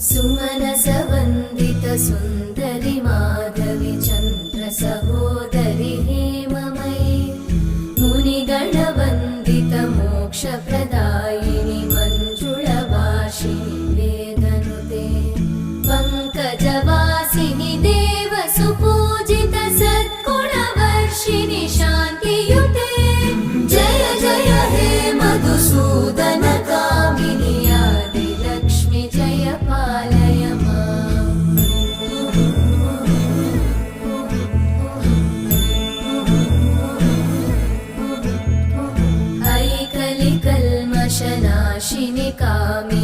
सुमनसवन्दित सुन्दरि माधवि चन्द्र सहोदरि हेममयि मुनिगणवन्दित मोक्षप्रदायिनि मञ्जुळभाषिणि वेदनुते पङ्कजवासिनि देवसुपूजित सद्गुणवर्षिणि शान्तियुते जय जय हे मधुसूदन कामिनि आदिलक्ष्मि जय पालय माम्। ऐकलिकल्मषनाशिनि कामिनि